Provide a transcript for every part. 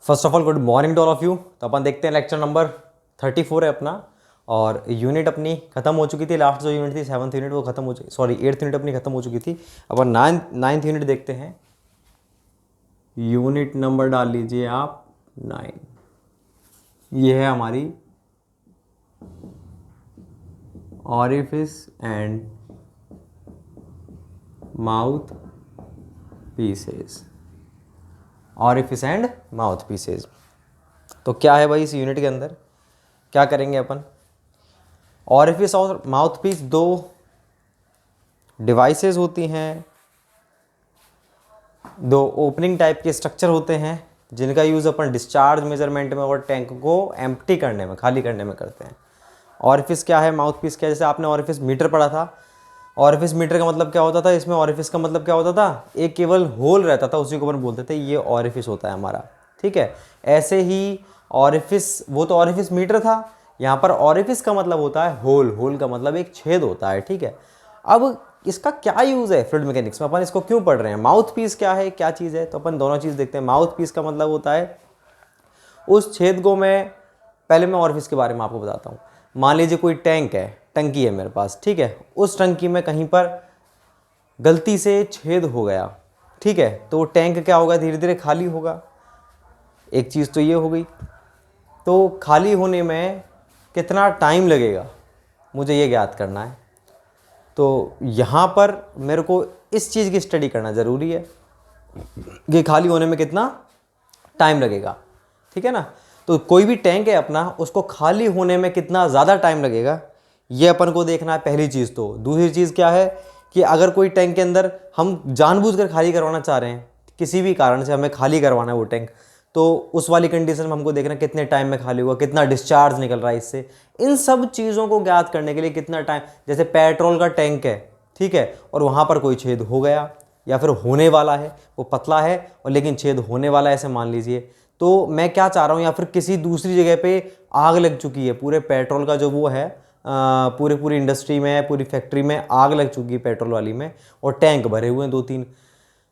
First of all good morning to all of you. तो अपन देखते हैं लेक्चर नंबर 34 है अपना, और यूनिट अपनी खत्म हो चुकी थी। लास्ट जो यूनिट थी 7th यूनिट वो खत्म हो चुकी, सॉरी 8th यूनिट अपनी खत्म हो चुकी थी। अपन नाइन्थ यूनिट देखते हैं। यूनिट नंबर डाल लीजिए आप 9। ये है हमारी orifice and mouth pieces. Orifice and mouth pieces. तो क्या है भाई इस यूनिट के अंदर क्या करेंगे अपन? ऑरिफिस और माउथ पीस दो डिवाइसेस होती हैं, दो ओपनिंग टाइप के स्ट्रक्चर होते हैं जिनका यूज़ अपन डिस्चार्ज मेजरमेंट में और टैंक को एम्प्टी करने में, खाली करने में करते हैं। ऑरिफिस क्या है, माउथ पीस क्या है? जैसे आपने ऑरिफिस मीटर पढ़ा था। ऑरिफिस मीटर का मतलब क्या होता था? इसमें ऑरिफिस का मतलब क्या होता था? एक केवल होल रहता था, उसी को अपन बोलते थे ये ऑरिफिस होता है हमारा। ठीक है, ऐसे ही ऑरिफिस, वो तो ऑरिफिस मीटर था, यहाँ पर ऑरिफिस का मतलब होता है होल। होल का मतलब एक छेद होता है। ठीक है, अब इसका क्या यूज़ है फ्लूइड मैकेनिक्स में, अपन इसको क्यों पढ़ रहे हैं? माउथ पीस क्या है, क्या चीज़ है? तो अपन दोनों चीज़ देखते हैं। माउथ पीस का मतलब होता है उस छेद को, पहले मैं ऑरिफिस के बारे में आपको बताता हूँ। मान लीजिए कोई टैंक है, टंकी है मेरे पास, ठीक है, उस टंकी में कहीं पर गलती से छेद हो गया, ठीक है, तो वो टैंक क्या होगा? धीरे धीरे खाली होगा। एक चीज़ तो ये हो गई। तो खाली होने में कितना टाइम लगेगा मुझे ये ज्ञात करना है। तो यहाँ पर मेरे को इस चीज़ की स्टडी करना ज़रूरी है कि खाली होने में कितना टाइम लगेगा। ठीक है ना? तो कोई भी टैंक है अपना, उसको खाली होने में कितना ज़्यादा टाइम लगेगा ये अपन को देखना है, पहली चीज़। तो दूसरी चीज़ क्या है कि अगर कोई टैंक के अंदर हम जानबूझकर खाली करवाना चाह रहे हैं, किसी भी कारण से हमें खाली करवाना है वो टैंक, तो उस वाली कंडीशन में हमको देखना कितने टाइम में खाली हुआ, कितना डिस्चार्ज निकल रहा है इससे। इन सब चीज़ों को ज्ञात करने के लिए कितना टाइम, जैसे पेट्रोल का टैंक है, ठीक है, और वहाँ पर कोई छेद हो गया या फिर होने वाला है, वो पतला है और लेकिन छेद होने वाला है ऐसे मान लीजिए, तो मैं क्या चाह रहा हूँ, या फिर किसी दूसरी जगह पे आग लग चुकी है, पूरे पेट्रोल का जो वो है, पूरी इंडस्ट्री में, पूरी फैक्ट्री में आग लग चुकी है पेट्रोल वाली में, और टैंक भरे हुए हैं 2-3।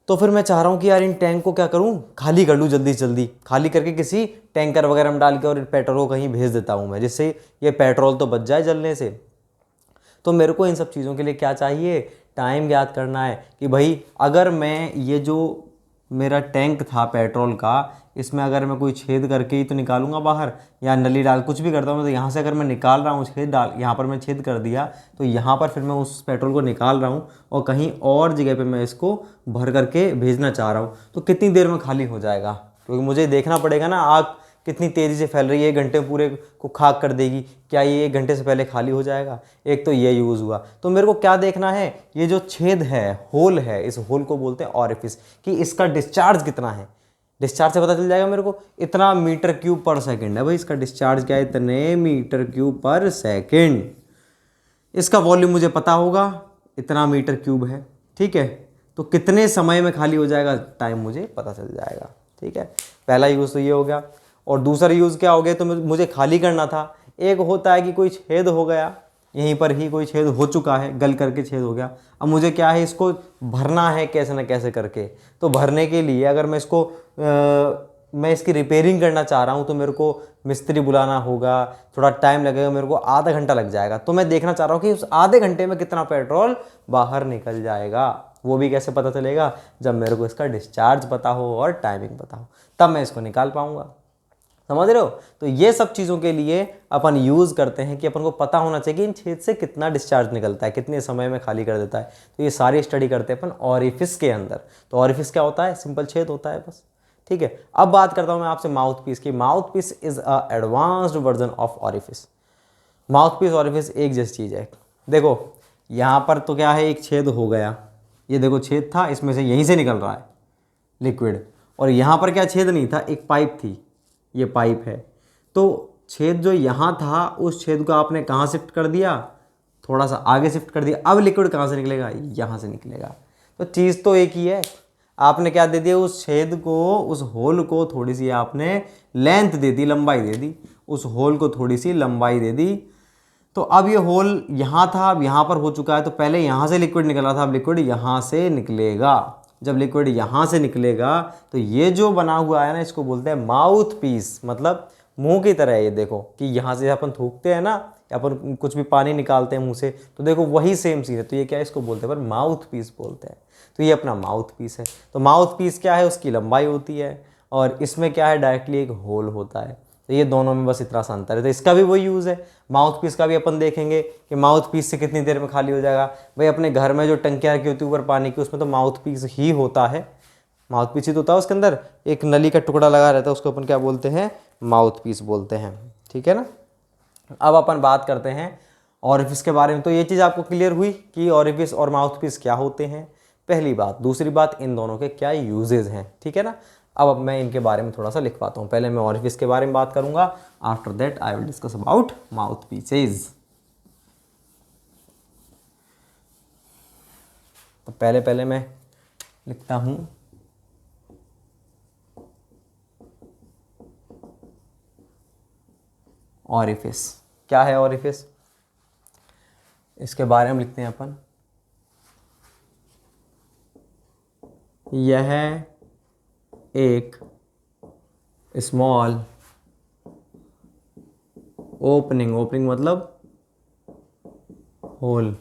तो फिर मैं चाह रहा हूँ कि यार इन टैंक को क्या करूँ, खाली कर लूँ, जल्दी से जल्दी खाली करके किसी टैंकर वगैरह में डाल के और पेट्रोल को कहीं भेज देता हूँ मैं, जिससे ये पेट्रोल तो बच जाए जलने से। तो मेरे को इन सब चीज़ों के लिए क्या चाहिए? टाइम ज्ञात करना है कि भाई अगर मैं ये जो मेरा टैंक था पेट्रोल का, इसमें अगर मैं कोई छेद करके ही तो निकालूंगा बाहर, या नली डाल कुछ भी करता हूँ, तो यहाँ से अगर मैं निकाल रहा हूँ छेद डाल, यहाँ पर मैं छेद कर दिया, तो यहाँ पर फिर मैं उस पेट्रोल को निकाल रहा हूँ और कहीं और जगह पे मैं इसको भर करके भेजना चाह रहा हूँ, तो कितनी देर में खाली हो जाएगा? क्योंकि मुझे देखना पड़ेगा ना आग कितनी तेज़ी से फैल रही है, 1 घंटे पूरे को खाक कर देगी, क्या ये 1 घंटे से पहले खाली हो जाएगा? एक तो ये यूज़ हुआ। तो मेरे को क्या देखना है? ये जो छेद है, होल है, इस होल को बोलते हैं ऑरिफिस, कि इसका डिस्चार्ज कितना है। डिस्चार्ज से पता चल जाएगा मेरे को, इतना मीटर क्यूब पर सेकंड है भाई इसका डिस्चार्ज, क्या है? इतने मीटर क्यूब पर सेकंड। इसका वॉल्यूम मुझे पता होगा, इतना मीटर क्यूब है, ठीक है, तो कितने समय में खाली हो जाएगा, टाइम मुझे पता चल जाएगा। ठीक है, पहला यूज़ तो ये हो गया। और दूसरा यूज़ क्या हो गया? तो मुझे खाली करना था। एक होता है कि कोई छेद हो गया, यहीं पर ही कोई छेद हो चुका है, गल करके छेद हो गया, अब मुझे क्या है, इसको भरना है कैसे न कैसे करके। तो भरने के लिए अगर मैं इसको मैं इसकी रिपेयरिंग करना चाह रहा हूँ, तो मेरे को मिस्त्री बुलाना होगा, थोड़ा टाइम लगेगा, मेरे को आधा घंटा लग जाएगा। तो मैं देखना चाह रहा हूँ कि उस आधे घंटे में कितना पेट्रोल बाहर निकल जाएगा। वो भी कैसे पता चलेगा? जब मेरे को इसका डिस्चार्ज पता हो और टाइमिंग पता हो, तब मैं इसको निकाल पाऊंगा। समझ रहे हो? तो ये सब चीज़ों के लिए अपन यूज़ करते हैं कि अपन को पता होना चाहिए कि इन छेद से कितना डिस्चार्ज निकलता है, कितने समय में खाली कर देता है। तो ये सारी स्टडी करते हैं अपन ऑरिफिस के अंदर। तो ऑरिफिस क्या होता है? सिंपल छेद होता है बस। ठीक है, अब बात करता हूँ मैं आपसे माउथ पीस की। Mouthpiece is a advanced version of orifice. Mouthpiece orifice एक जैसी चीज़ है। देखो यहाँ पर तो क्या है, एक छेद हो गया, ये देखो छेद था, इसमें से यहीं से निकल रहा है लिक्विड, और यहाँ पर क्या छेद नहीं था, एक पाइप थी, ये पाइप है। तो छेद जो यहाँ था, उस छेद को आपने कहाँ शिफ्ट कर दिया? थोड़ा सा आगे शिफ्ट कर दिया। अब लिक्विड कहाँ से निकलेगा? यहाँ से निकलेगा। तो चीज़ तो एक ही है, आपने क्या दे दिया? उस छेद को, उस होल को थोड़ी सी आपने लेंथ दे दी, लंबाई दे दी, उस होल को थोड़ी सी लंबाई दे दी। तो अब ये होल यहाँ था, अब यहाँ पर हो चुका है, तो पहले यहाँ से लिक्विड निकल रहा था, अब लिक्विड यहाँ से निकलेगा। जब लिक्विड यहाँ से निकलेगा तो ये जो बना हुआ है ना, इसको बोलते हैं माउथ पीस, मतलब मुंह की तरह है। ये देखो कि यहाँ से अपन थूकते हैं ना, या अपन कुछ भी पानी निकालते हैं मुंह से, तो देखो वही सेम चीज़ है। तो ये क्या है, इसको बोलते हैं पर माउथ पीस बोलते हैं। तो ये अपना माउथ पीस है। तो माउथ पीस क्या है, उसकी लंबाई होती है, और इसमें क्या है, डायरेक्टली एक होल होता है। तो ये दोनों में बस इतना सा अंतर है। तो इसका भी वही यूज़ है। माउथ पीस का भी अपन देखेंगे कि माउथ पीस से कितनी देर में खाली हो जाएगा। भाई अपने घर में जो टंकियाँ रखी होती है ऊपर पानी की, उसमें तो माउथ पीस ही होता है, माउथ पीस ही तो होता है। उसके अंदर एक नली का टुकड़ा लगा रहता है, उसको अपन क्या बोलते हैं, माउथ पीस बोलते हैं। ठीक है ना। अब अपन बात करते हैं ऑरिफिस के बारे में। तो ये चीज़ आपको क्लियर हुई कि ऑरिफिस और माउथ पीस क्या होते हैं, पहली बात। दूसरी बात, इन दोनों के क्या यूजेज हैं। ठीक है ना। अब मैं इनके बारे में थोड़ा सा लिख पाता हूँ। पहले मैं ऑरिफिस के बारे में बात करूंगा, after that I will discuss about mouth pieces. तो पहले मैं लिखता हूँ ऑरिफिस। क्या है ऑरिफिस, इसके बारे में लिखते हैं अपन। यह एक स्मॉल ओपनिंग, ओपनिंग मतलब होल,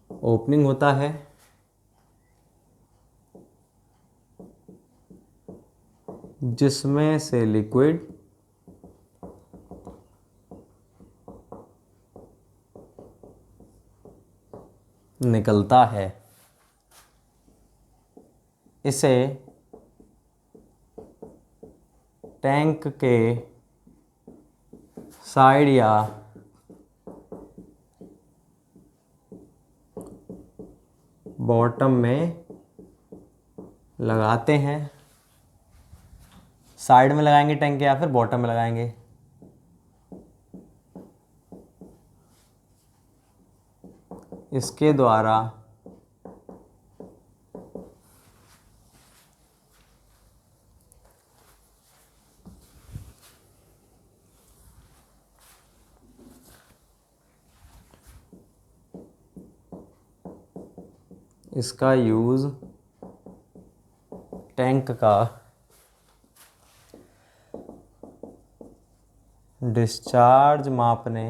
ओपनिंग होता है जिसमें से लिक्विड निकलता है। इसे टैंक के साइड या बॉटम में लगाते हैं। साइड में लगाएंगे टैंक के, या फिर बॉटम में लगाएंगे। इसके द्वारा इसका यूज़ टैंक का डिस्चार्ज मापने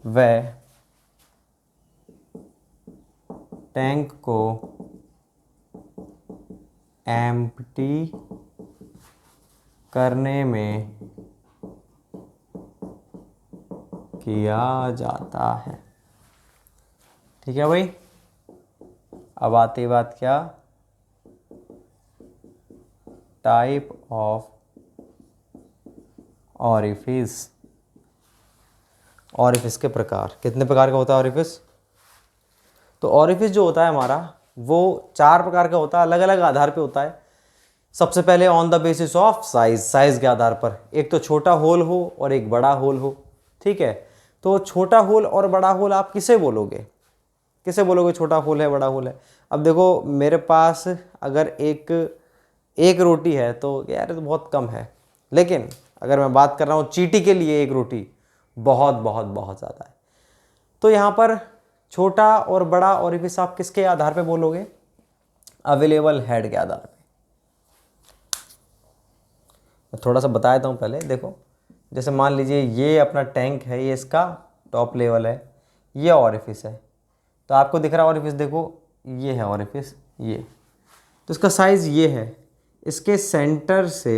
व टैंक को एम्प्टी करने में किया जाता है। ठीक है भाई। अब आती बात क्या, टाइप ऑफ ऑरिफिस। ऑरिफिस के प्रकार, कितने प्रकार का होता है ऑरिफिस। तो ऑरिफिस जो होता है हमारा, वो 4 प्रकार का होता है, अलग अलग आधार पे होता है। सबसे पहले on the basis of size, size के आधार पर। एक तो छोटा होल हो और एक बड़ा होल हो। ठीक है। तो छोटा होल और बड़ा होल आप किसे बोलोगे, किसे बोलोगे छोटा होल है बड़ा होल है। अब देखो मेरे पास अगर एक रोटी है तो यार ये तो बहुत कम है, लेकिन अगर मैं बात कर रहा हूँ चींटी के लिए, एक रोटी बहुत बहुत बहुत ज़्यादा है। तो यहाँ पर छोटा और बड़ा ऑरिफिस आप किसके आधार पे बोलोगे, अवेलेबल हेड के आधार पे। मैं थोड़ा सा बता देता हूँ पहले। देखो जैसे मान लीजिए ये अपना टैंक है, ये इसका टॉप लेवल है, ये ऑरिफिस है। तो आपको दिख रहा है ऑरिफिस, देखो ये है ऑरिफिस, ये तो इसका साइज़ ये है। इसके सेंटर से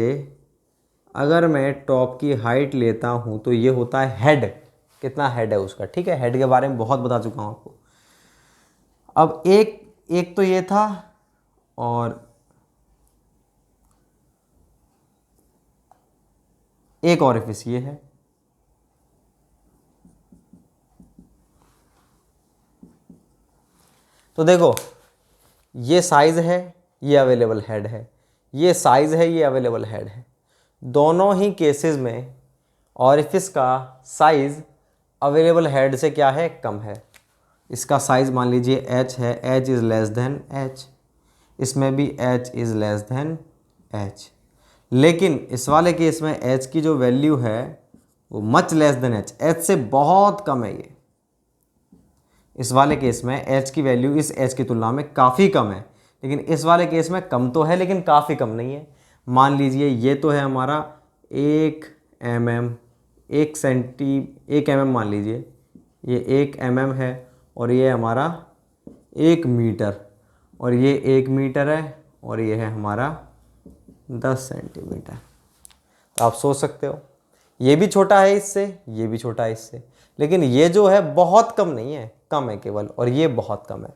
अगर मैं टॉप की हाइट लेता हूँ तो ये होता है हेड, कितना हेड है उसका। ठीक है, हेड के बारे में बहुत बता चुका हूँ आपको। अब एक तो ये था, और एक ऑरिफिस ये है। तो देखो ये साइज़ है, ये अवेलेबल हेड है, ये साइज़ है, ये अवेलेबल हेड है। दोनों ही केसेस में ऑरिफिस का साइज़ अवेलेबल हेड से क्या है, कम है। इसका साइज़ मान लीजिए h है, h is less than h, इसमें भी h is less than h। लेकिन इस वाले केस में h की जो वैल्यू है वो much less than h, h से बहुत कम है ये। इस वाले केस में एच की वैल्यू इस एच की तुलना में काफ़ी कम है, लेकिन इस वाले केस में कम तो है लेकिन काफ़ी कम नहीं है। मान लीजिए ये तो है हमारा 1 mm, 1 mm मान लीजिए, ये 1 mm है और ये हमारा 1 मीटर, और ये 1 मीटर है और ये है हमारा 10 सेंटीमीटर। तो आप सोच सकते हो ये भी छोटा है इससे, ये भी छोटा है इससे, लेकिन ये जो है बहुत कम नहीं है, कम है केवल, और ये बहुत कम है।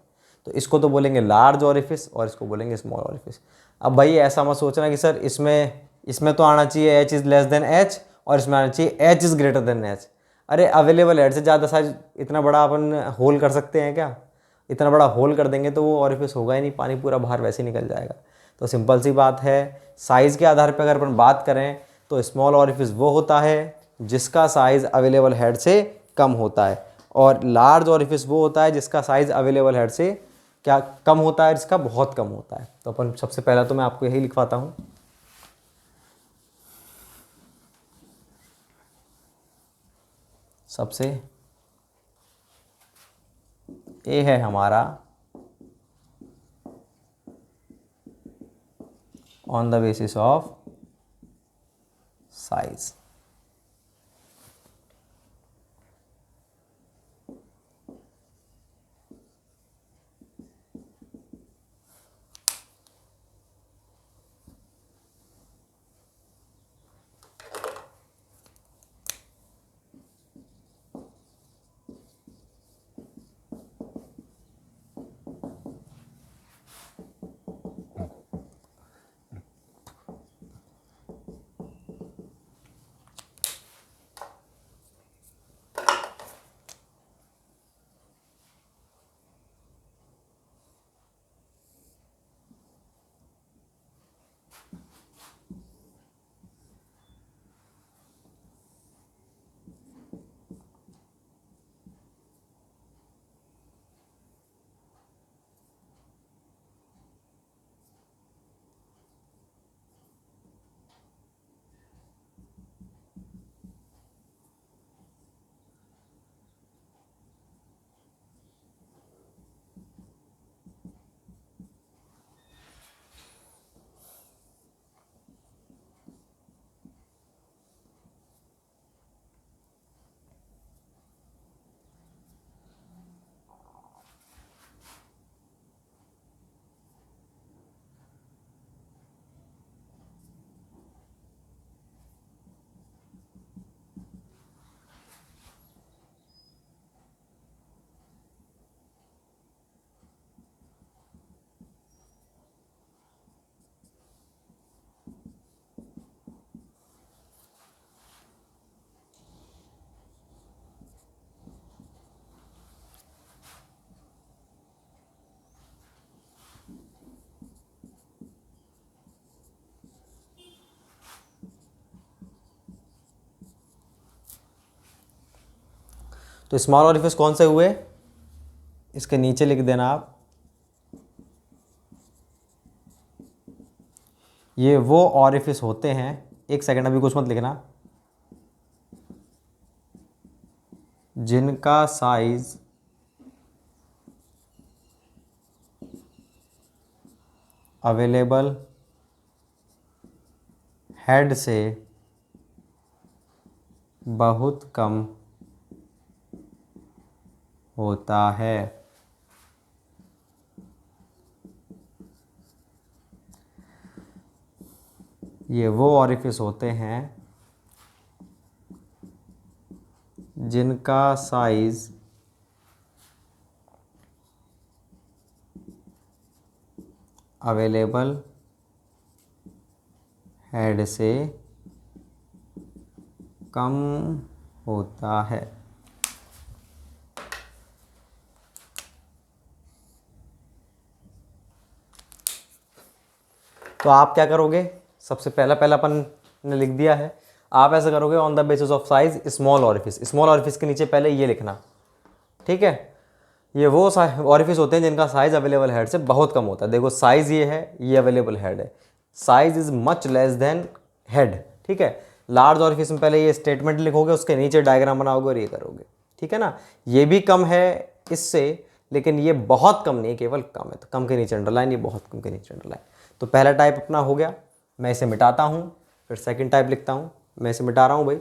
तो इसको तो बोलेंगे लार्ज ऑरिफिस और इसको बोलेंगे स्मॉल ऑरिफिस। अब भाई ऐसा मत सोचना कि सर इसमें तो आना चाहिए H is less than H और इसमें आना चाहिए H is greater than H. अरे अवेलेबल हेड से ज़्यादा साइज इतना बड़ा अपन होल कर सकते हैं क्या? इतना बड़ा होल कर देंगे तो वो ऑरिफिस होगा ही नहीं, पानी पूरा बाहर वैसे ही निकल जाएगा। तो सिंपल सी बात है, साइज़ के आधार पर अगर अपन बात करें तो स्मॉल ऑरिफिस वो होता है जिसका साइज़ अवेलेबल हेड से कम होता है, और लार्ज ऑरिफिस वो होता है जिसका साइज़ अवेलेबल हेड से क्या कम होता है, जिसका बहुत कम होता है। तो अपन सबसे पहला तो मैं आपको यही लिखवाता हूँ। सबसे ए है हमारा on the basis of size. तो स्मॉल ऑरिफिस कौन से हुए, इसके नीचे लिख देना आप, ये वो ऑरिफिस होते हैं, एक सेकंड अभी कुछ मत लिखना, जिनका साइज अवेलेबल हेड से बहुत कम होता है। ये वो ऑरिफिस होते हैं जिनका साइज अवेलेबल हेड से कम होता है। तो आप क्या करोगे, सबसे पहला अपन ने लिख दिया है, आप ऐसा करोगे on the basis of size small orifice, small orifice के नीचे पहले ये लिखना, ठीक है। ये वो ऑरिफिस होते हैं जिनका साइज अवेलेबल हेड से बहुत कम होता है। देखो साइज ये है, ये अवेलेबल हेड है, size is much less than head, ठीक है। लार्ज ऑरिफिस में पहले ये स्टेटमेंट लिखोगे, उसके नीचे डायग्राम बनाओगे और ये करोगे, ठीक है ना। ये भी कम है, इससे, लेकिन ये बहुत कम नहीं, केवल कम है, तो कम के नीचे अंडरलाइन, ये बहुत कम के नीचे अंडरलाइन। तो पहला टाइप अपना हो गया, मैं इसे मिटाता हूँ, फिर सेकंड टाइप लिखता हूँ, मैं इसे मिटा रहा हूँ भाई।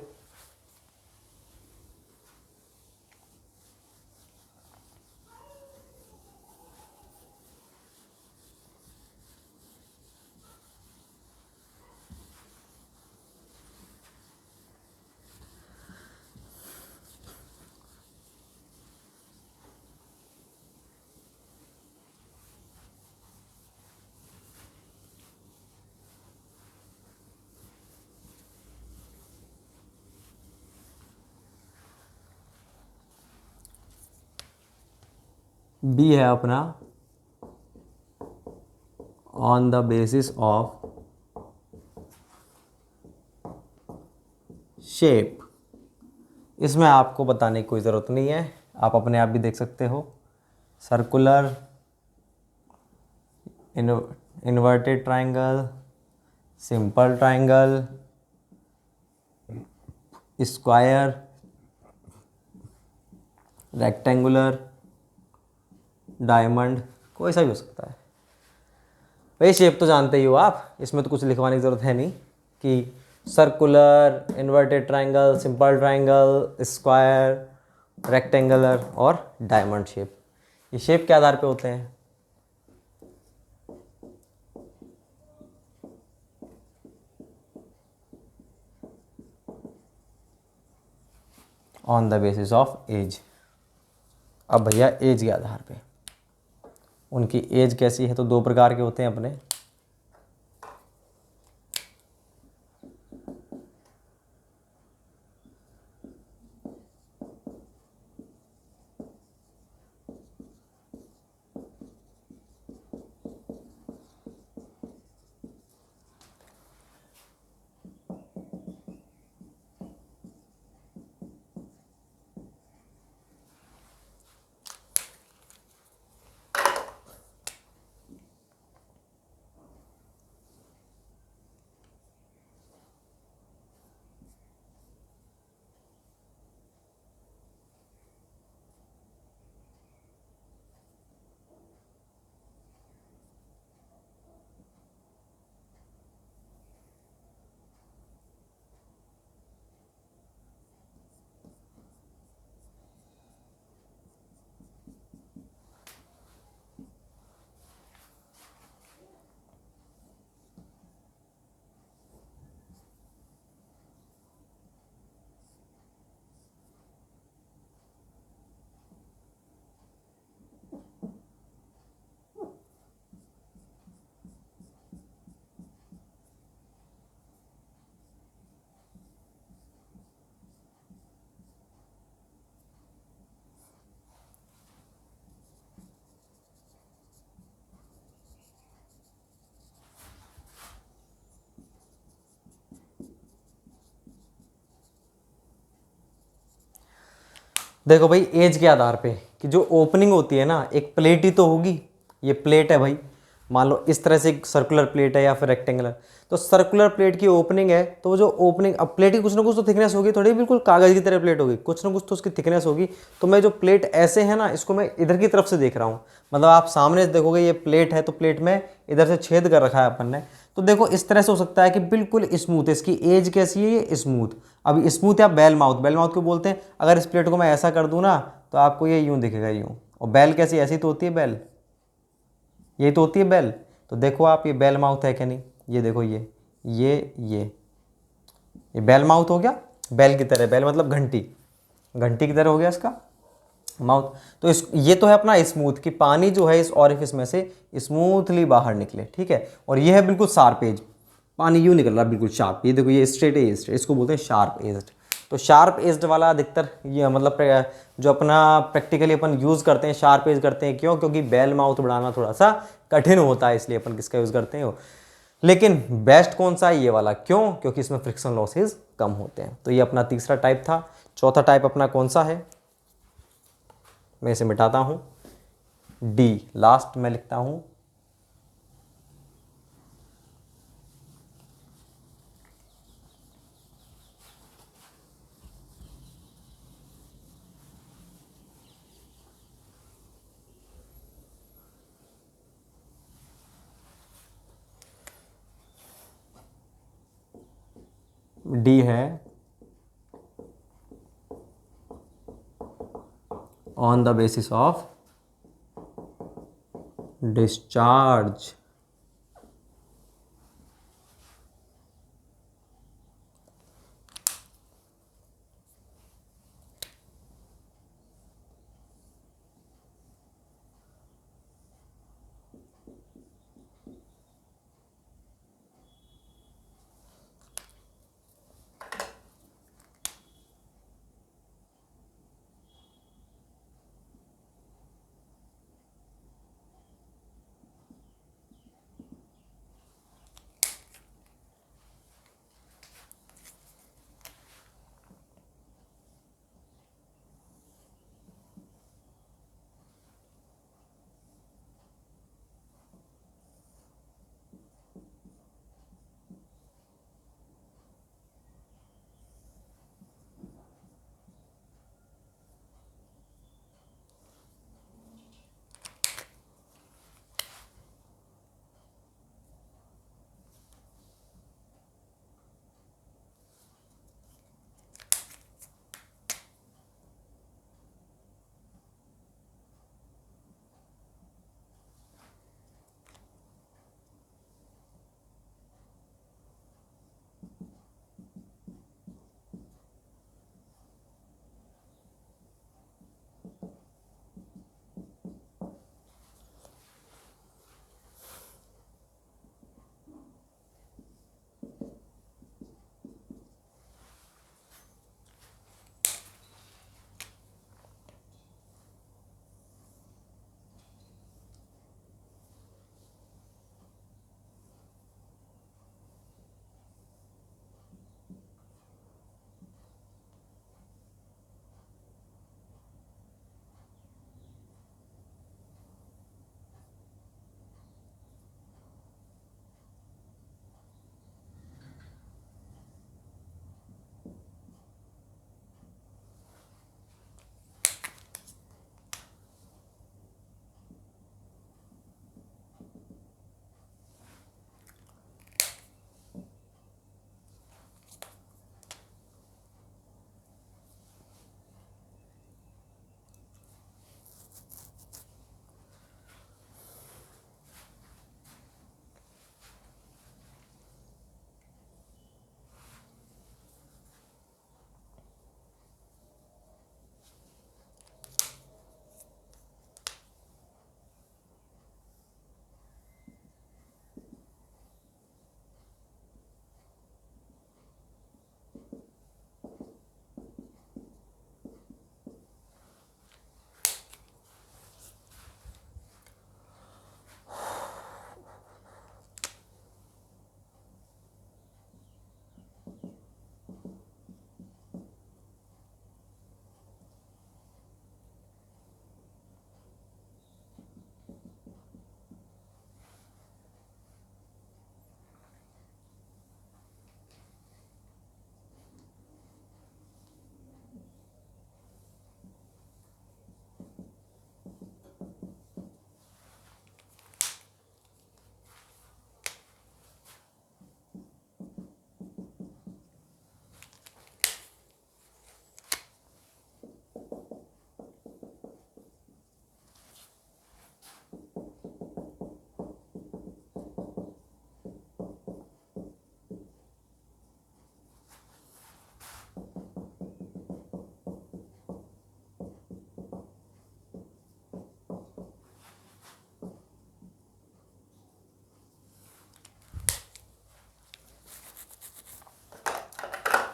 बी है अपना on the basis of shape. इसमें आपको बताने की कोई ज़रूरत नहीं है, आप अपने आप भी देख सकते हो। Circular, inverted triangle, simple triangle, square, rectangular, diamond, कोई सा भी हो सकता है भाई। शेप तो जानते ही हो आप, इसमें तो कुछ लिखवाने की ज़रूरत है नहीं कि circular, inverted triangle, simple triangle, square, rectangular और डायमंड शेप। ये शेप के आधार पे होते हैं। On the basis of edge. अब भैया एज के आधार पे, उनकी एज कैसी है, तो दो प्रकार के होते हैं अपने। देखो भाई, एज के आधार पे कि जो ओपनिंग होती है ना, एक प्लेट ही तो होगी। ये प्लेट है भाई, मान लो इस तरह से एक सर्कुलर प्लेट है या फिर रेक्टेंगुलर। तो सर्कुलर प्लेट की ओपनिंग है, तो जो ओपनिंग, अब प्लेट की कुछ ना कुछ तो थिकनेस होगी, थोड़ी बिल्कुल कागज़ की तरह प्लेट होगी, कुछ ना कुछ तो उसकी थिकनेस होगी। तो मैं जो प्लेट ऐसे है ना, इसको मैं इधर की तरफ से देख रहा हूँ, मतलब आप सामने से देखोगे ये प्लेट है, तो प्लेट में इधर से छेद कर रखा है अपन ने। तो देखो इस तरह से हो सकता है कि बिल्कुल स्मूथ, इसकी एज कैसी है, ये स्मूथ। अब स्मूथ या बेल माउथ, बेल माउथ को बोलते हैं। अगर इस प्लेट को मैं ऐसा कर दूं ना, तो आपको ये यूं दिखेगा, यूं। और बेल कैसी, ऐसी तो होती है बेल, यही तो होती है बेल। तो देखो आप, ये बेल माउथ है क्या नहीं, ये देखो ये बेल माउथ हो गया, बेल की तरह, बेल मतलब घंटी, घंटी की तरह हो गया इसका माउथ। तो इस, ये तो है अपना स्मूथ, कि पानी जो है इस ऑरिफिस में से स्मूथली बाहर निकले, ठीक है। और ये है बिल्कुल शार्प एज, पानी यूं निकल रहा है बिल्कुल शार्प, ये देखो ये स्ट्रेट है, ये straight, इसको बोलते हैं शार्प एज्ड। तो शार्प एज्ड वाला अधिकतर ये मतलब जो अपना प्रैक्टिकली अपन यूज़ करते हैं, शार्प एज करते हैं, क्यों? क्योंकि बेल माउथ बनाना थोड़ा सा कठिन होता है, इसलिए अपन किसका यूज़ करते हैं। लेकिन बेस्ट कौन सा है, ये वाला, क्यों? क्योंकि इसमें फ्रिक्शन लॉसेज कम होते हैं। तो ये अपना तीसरा टाइप था। चौथा टाइप अपना कौन सा है, मैं इसे मिटाता हूँ, डी लास्ट में लिखता हूँ। डी है on the basis of discharge.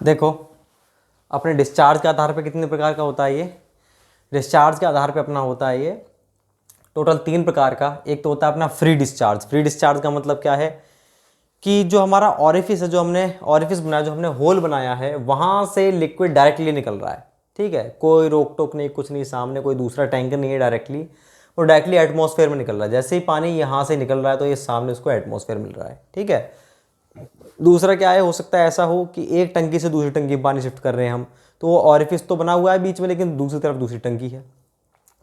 देखो अपने डिस्चार्ज के आधार पे कितने प्रकार का होता है ये, डिस्चार्ज के आधार पे अपना होता है ये टोटल 3 प्रकार का। एक तो होता है अपना फ्री डिस्चार्ज। फ्री डिस्चार्ज का मतलब क्या है कि जो हमारा ऑरिफिस है, जो हमने ऑरिफिस बनाया, जो हमने होल बनाया है, वहाँ से लिक्विड डायरेक्टली निकल रहा है। ठीक है, कोई रोक टोक नहीं, कुछ नहीं, सामने कोई दूसरा टैंकर नहीं है, डायरेक्टली वो डायरेक्टली एटमॉस्फेयर में निकल रहा है। जैसे ही पानी यहाँ से निकल रहा है तो ये सामने उसको एटमॉस्फेयर मिल रहा है। ठीक है, दूसरा क्या है, हो सकता है ऐसा हो कि एक टंकी से दूसरी टंकी पानी शिफ्ट कर रहे हैं हम, तो वो ऑरिफिस तो बना हुआ है बीच में, लेकिन दूसरी तरफ दूसरी टंकी है,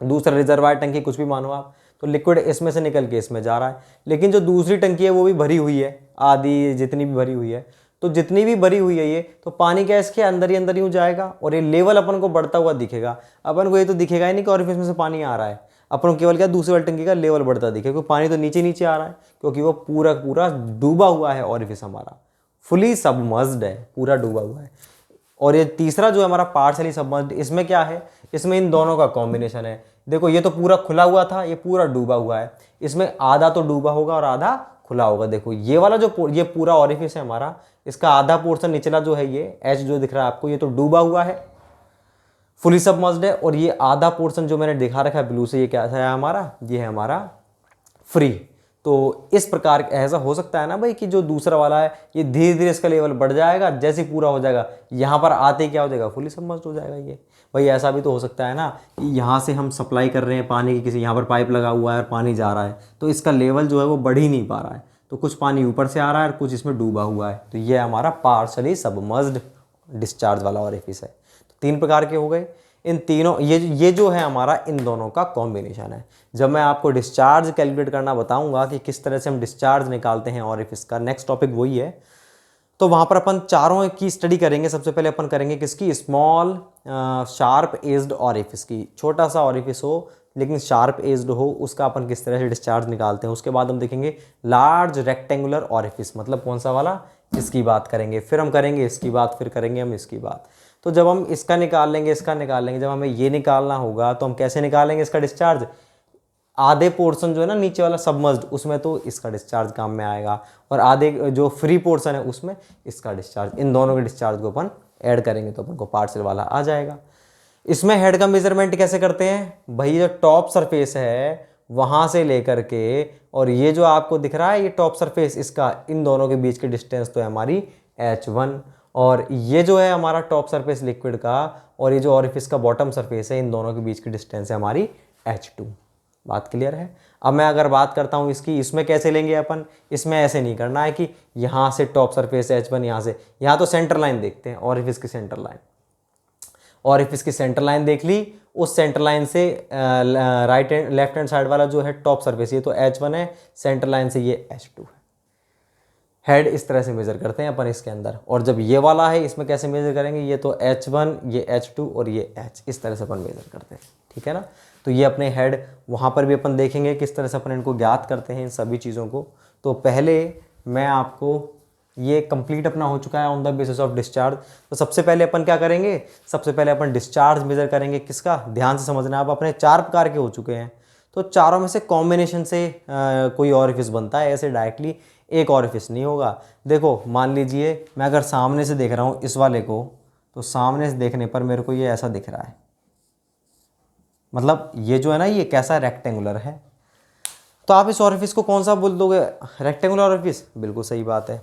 दूसरा रिजर्वायर टंकी, कुछ भी मानो आप, तो लिक्विड इसमें से निकल के इसमें जा रहा है। लेकिन जो दूसरी टंकी है वो भी भरी हुई है, आधी जितनी भी भरी हुई है, तो जितनी भी भरी हुई है ये, तो पानी क्या इसके अंदर ही अंदर यूँ जाएगा और ये लेवल अपन को बढ़ता हुआ दिखेगा। अपन को ये तो दिखेगा ही नहीं कि ऑरिफिस में से पानी आ रहा है, अपन को केवल क्या दूसरी वाली टंकी का लेवल बढ़ता दिखेगा, क्योंकि पानी तो नीचे नीचे आ रहा है, क्योंकि वो पूरा पूरा डूबा हुआ है ऑरिफिस हमारा, फुली सबमर्ज्ड है, पूरा डूबा हुआ है। और ये तीसरा जो है हमारा पार्शियली सबमर्ज्ड, इसमें क्या है, इसमें इन दोनों का कॉम्बिनेशन है। देखो ये तो पूरा खुला हुआ था, ये पूरा डूबा हुआ है, इसमें आधा तो डूबा होगा और आधा खुला होगा। देखो ये वाला जो ये पूरा ऑरिफिस है हमारा, इसका आधा पोर्शन निचला जो है ये एच जो दिख रहा है आपको, ये तो डूबा हुआ है, फुली सबमर्ज्ड है। और ये आधा पोर्शन जो मैंने दिखा रखा है ब्लू से, ये क्या है हमारा, ये है हमारा फ्री। तो इस प्रकार ऐसा हो सकता है ना भाई कि जो दूसरा वाला है ये धीरे धीरे इसका लेवल बढ़ जाएगा, जैसे ही पूरा हो जाएगा यहाँ पर आते क्या हो जाएगा, फुली सबमर्ज्ड हो जाएगा ये। भाई ऐसा भी तो हो सकता है ना कि यहाँ से हम सप्लाई कर रहे हैं पानी की, किसी यहाँ पर पाइप लगा हुआ है और पानी जा रहा है, तो इसका लेवल जो है वो बढ़ ही नहीं पा रहा है, तो कुछ पानी ऊपर से आ रहा है और कुछ इसमें डूबा हुआ है। तो ये हमारा पार्शली सबमर्ज्ड डिस्चार्ज वाला ऑरिफिस है। तो 3 प्रकार के हो गए। इन तीनों ये जो है हमारा इन दोनों का कॉम्बिनेशन है। जब मैं आपको डिस्चार्ज कैलकुलेट करना बताऊंगा कि किस तरह से हम डिस्चार्ज निकालते हैं ऑरिफिस का, नेक्स्ट टॉपिक वही है, तो वहाँ पर अपन चारों की स्टडी करेंगे। सबसे पहले अपन करेंगे किसकी, स्मॉल शार्प एज्ड ऑरिफिस की, छोटा सा ऑरिफिस हो लेकिन शार्प एज्ड हो, उसका अपन किस तरह से डिस्चार्ज निकालते हैं। उसके बाद हम देखेंगे लार्ज रेक्टेंगुलर ऑरिफिस, मतलब कौन सा वाला, इसकी बात करेंगे, फिर हम करेंगे इसकी बात, फिर करेंगे हम इसकी बात। तो जब हम इसका निकाल लेंगे, इसका निकाल लेंगे, जब हमें ये निकालना होगा तो हम कैसे निकालेंगे इसका डिस्चार्ज, आधे पोर्शन जो है ना नीचे वाला सबमर्ज्ड, उसमें तो इसका डिस्चार्ज काम में आएगा, और आधे जो फ्री पोर्शन है उसमें इसका डिस्चार्ज, इन दोनों के डिस्चार्ज को अपन ऐड करेंगे तो अपन को पार्शियल वाला आ जाएगा। इसमें हेड का मेजरमेंट कैसे करते हैं भाई, जो टॉप सरफेस है वहाँ से लेकर के, और ये जो आपको दिख रहा है ये टॉप सरफेस, इसका इन दोनों के बीच की डिस्टेंस तो है हमारी H1, और ये जो है हमारा टॉप सरफेस लिक्विड का, और ये जो ऑरिफिस का बॉटम सरफेस है, इन दोनों के बीच की डिस्टेंस है हमारी H2। बात क्लियर है। अब मैं अगर बात करता हूँ इसकी, इसमें कैसे लेंगे अपन, इसमें ऐसे नहीं करना है कि यहाँ से टॉप सरफेस H1, यहाँ से, यहाँ तो सेंटर लाइन देखते हैं, ऑरिफिस की सेंटर लाइन, ऑरिफिस की सेंटर लाइन देख ली, उस सेंटर लाइन से right hand left hand side वाला जो है टॉप सरफेस, ये तो H1 है, सेंटर लाइन से ये H2 है। हेड इस तरह से मेजर करते हैं अपन इसके अंदर। और जब ये वाला है इसमें कैसे मेजर करेंगे, ये तो H1, ये H2 और ये H, इस तरह से अपन मेजर करते हैं, ठीक है ना। तो ये अपने हेड, वहाँ पर भी अपन देखेंगे किस तरह से अपन इनको ज्ञात करते हैं इन सभी चीज़ों को। तो पहले मैं आपको, ये कंप्लीट अपना हो चुका है on the basis of discharge. तो सबसे पहले अपन क्या करेंगे, सबसे पहले अपन डिस्चार्ज मेजर करेंगे किसका, ध्यान से समझना, आप अपने 4 प्रकार के हो चुके हैं, तो चारों में से कॉम्बिनेशन से कोई ऑरिफिस बनता है, ऐसे डायरेक्टली एक ऑरिफिस नहीं होगा। देखो मान लीजिए मैं अगर सामने से देख रहा हूँ इस वाले को, तो सामने से देखने पर मेरे को ये ऐसा दिख रहा है, मतलब ये जो है ना ये कैसा रेक्टेंगुलर है, तो आप इस ऑरिफिस को कौन सा बोल दोगे, रेक्टेंगुलर ऑरिफिस, बिल्कुल सही बात है।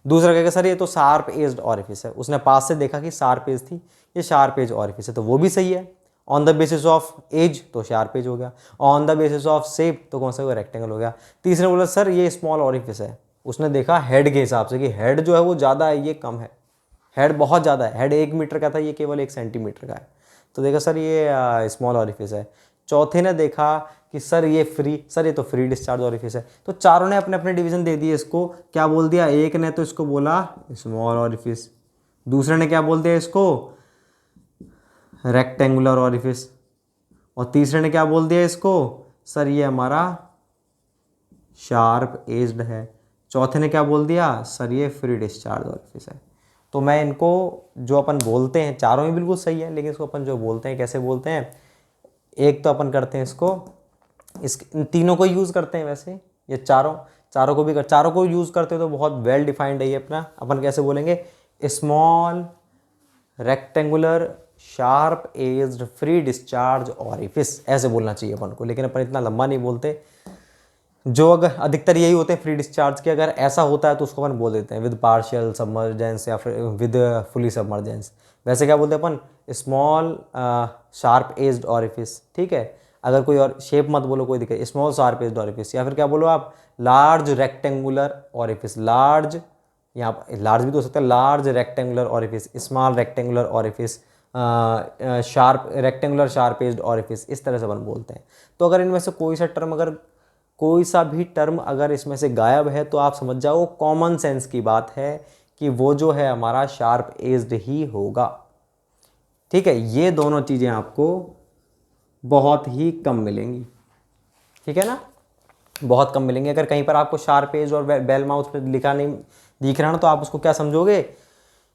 दूसरा कहेगा सर ये तो शार्प एज्ड ऑरिफिस है, उसने पास से देखा कि शार्प एज थी, ये शार्प एज ऑरिफिस है, तो वो भी सही है। On the basis of edge तो शार्प एज हो गया, on the basis of shape तो कौन सा रेक्टेंगल हो गया। तीसरे बोला सर ये स्मॉल ऑरिफिस है, उसने देखा हेड के हिसाब से कि हेड जो है वो ज़्यादा है, ये कम है, हेड बहुत ज़्यादा है, हेड 1 मीटर का था, ये केवल 1 सेंटीमीटर का है, तो देखा सर ये स्मॉल ऑरिफिस है। चौथे ने देखा कि सर ये फ्री, सर ये तो फ्री डिस्चार्ज ऑरिफिस है। तो चारों ने अपने अपने डिवीजन दे दिए, इसको क्या बोल दिया, एक ने तो इसको बोला स्मॉल ऑरिफिस, दूसरे ने क्या बोल दिया इसको रेक्टेंगुलर ऑरिफिस, और तीसरे ने क्या बोल दिया इसको, सर ये हमारा शार्प एज्ड है। चौथे ने क्या बोल दिया, सर ये फ्री डिस्चार्ज ऑरिफिस है। तो मैं इनको जो अपन बोलते हैं, चारों ही बिल्कुल सही है, लेकिन इसको अपन जो बोलते हैं कैसे बोलते हैं, एक तो अपन करते हैं इसको, इन तीनों को यूज़ करते हैं, वैसे ये चारों को भी चारों को यूज़ करते हो तो बहुत वेल डिफाइंड है ये अपना। अपन कैसे बोलेंगे, small rectangular sharp aged free discharge orifice, ऐसे बोलना चाहिए अपन को, लेकिन अपन इतना लंबा नहीं बोलते। जो अगर अधिकतर यही होते हैं फ्री डिस्चार्ज के, अगर ऐसा होता है तो उसको अपन बोल देते हैं विद पार्शियल सबमर्जेंस या फिर विद फुली सबमर्जेंस। वैसे क्या बोलते हैं अपन, स्मॉल शार्प एज्ड ऑरिफिस, ठीक है। अगर कोई और शेप मत बोलो, कोई दिक्कत, स्मॉल शार्प एज्ड ऑरिफिस, या फिर क्या बोलो आप लार्ज रेक्टेंगुलर ऑरिफिस, लार्ज, यहाँ लार्ज भी तो हो सकता है, large rectangular orifice, small rectangular orifice, sharp rectangular sharp aged orifice, इस तरह से अपन बोलते हैं। तो अगर इनमें से कोई सा भी टर्म अगर इसमें से गायब है तो आप समझ जाओ कॉमन सेंस की बात है कि वो जो है हमारा शार्प एज्ड ही होगा। ठीक है, ये दोनों चीज़ें आपको बहुत ही कम मिलेंगी। ठीक है ना, बहुत कम मिलेंगे। अगर कहीं पर आपको शार्प एज और बेल माउथ पे लिखा नहीं दिख रहा ना, तो आप उसको क्या समझोगे